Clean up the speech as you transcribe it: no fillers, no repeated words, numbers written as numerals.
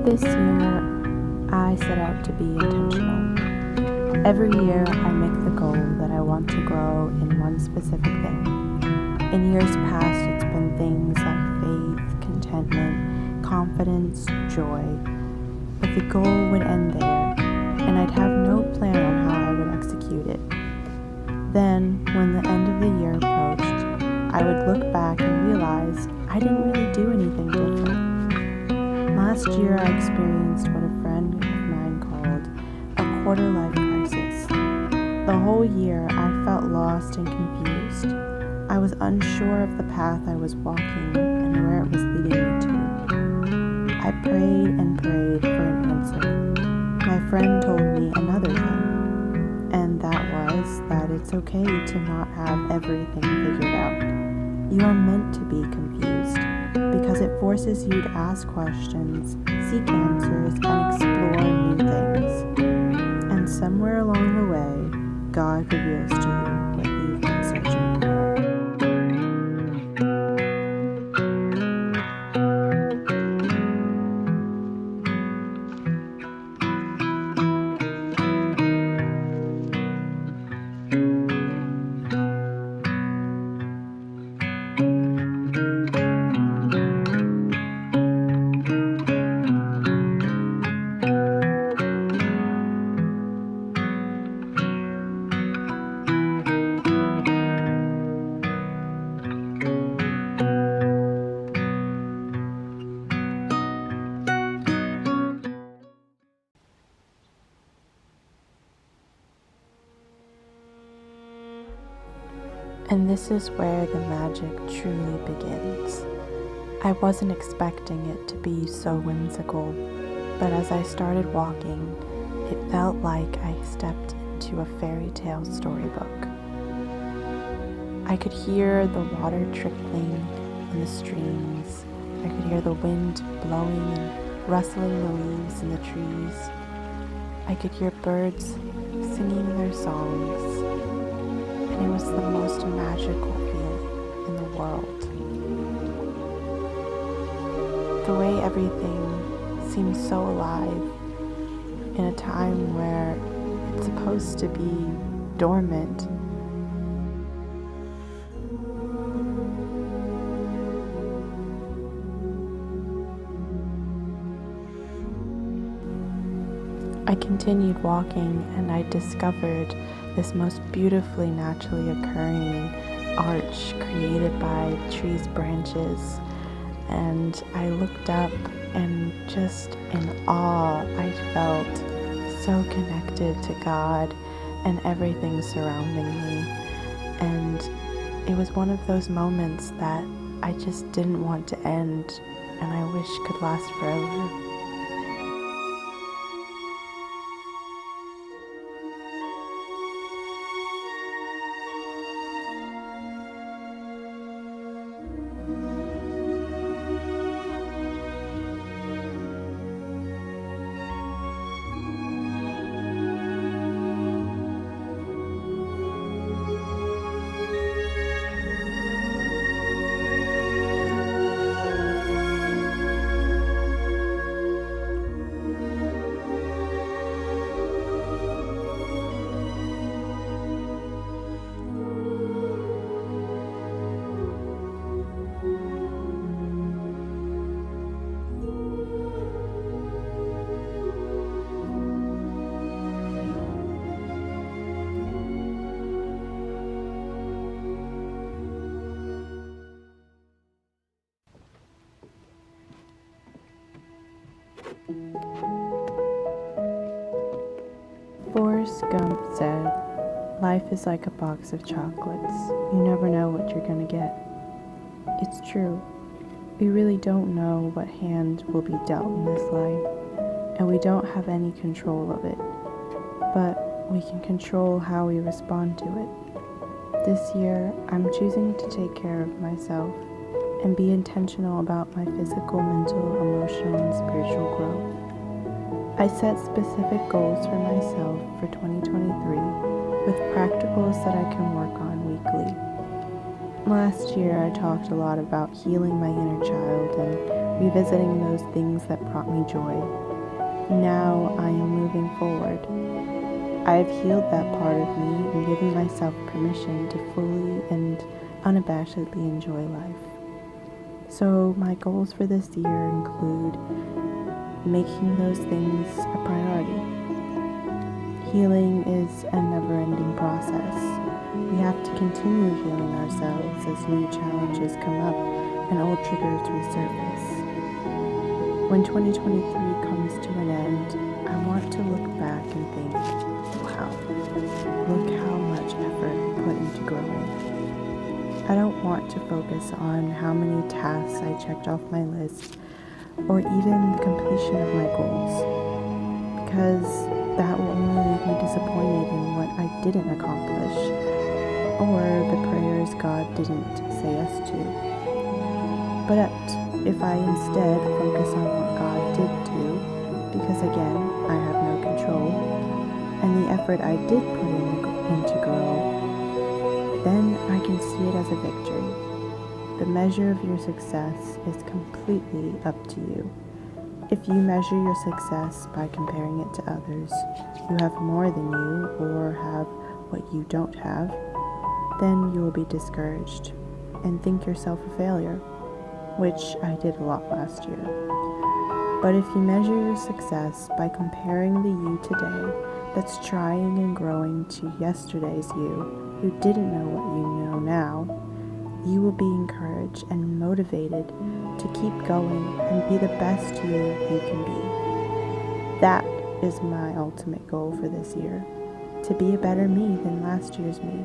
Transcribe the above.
This year, I set out to be intentional. Every year, I make the goal that I want to grow in one specific thing. In years past, it's been things like faith, contentment, confidence, joy. But the goal would end there, and I'd have no plan on how I would execute it. Then, when the end of the year approached, I would look back and realize I didn't really do anything different. Last year, I experienced what a friend of mine called a quarter-life crisis. The whole year, I felt lost and confused. I was unsure of the path I was walking and where it was leading me to. I prayed and prayed for an answer. My friend told me another thing, and that was that it's okay to not have everything figured out. You are meant to be confused, because it forces you to ask questions, seek answers, and explore new things. And somewhere along the way, God reveals to you what you've been searching for. And this is where the magic truly begins. I wasn't expecting it to be so whimsical, but as I started walking, it felt like I stepped into a fairy tale storybook. I could hear the water trickling in the streams. I could hear the wind blowing and rustling the leaves in the trees. I could hear birds singing their songs. And it was the most magical feeling in the world. The way everything seemed so alive in a time where it's supposed to be dormant. I continued walking and I discovered this most beautifully naturally occurring arch created by trees' branches, and I looked up and just in awe I felt so connected to God and everything surrounding me. And it was one of those moments that I just didn't want to end and I wish could last forever. Forrest Gump said, "Life is like a box of chocolates. You never know what you're gonna get." It's true. We really don't know what hand will be dealt in this life, and we don't have any control of it. But we can control how we respond to it. This year, I'm choosing to take care of myself and be intentional about my physical, mental, emotional, and spiritual growth. I set specific goals for myself for 2023 with practicals that I can work on weekly. Last year, I talked a lot about healing my inner child and revisiting those things that brought me joy. Now I am moving forward. I have healed that part of me and given myself permission to fully and unabashedly enjoy life. So my goals for this year include making those things a priority. Healing is a never-ending process. We have to continue healing ourselves as new challenges come up and old triggers resurface. When 2023 comes to an end, I want to look back and think, wow, look how much effort I put into growing. I don't want to focus on how many tasks I checked off my list or even the completion of my goals, because that will only leave me disappointed in what I didn't accomplish or the prayers God didn't say yes to. But if I instead focus on what God did do, because again, I have no control, and the effort I did put in to grow, then I can see it as a victory. The measure of your success is completely up to you. If you measure your success by comparing it to others who have more than you or have what you don't have, then you will be discouraged and think yourself a failure, which I did a lot last year. But if you measure your success by comparing the you today that's trying and growing to yesterday's you who didn't know what you know now, you will be encouraged and motivated to keep going and be the best you can be. That is my ultimate goal for this year, to be a better me than last year's me.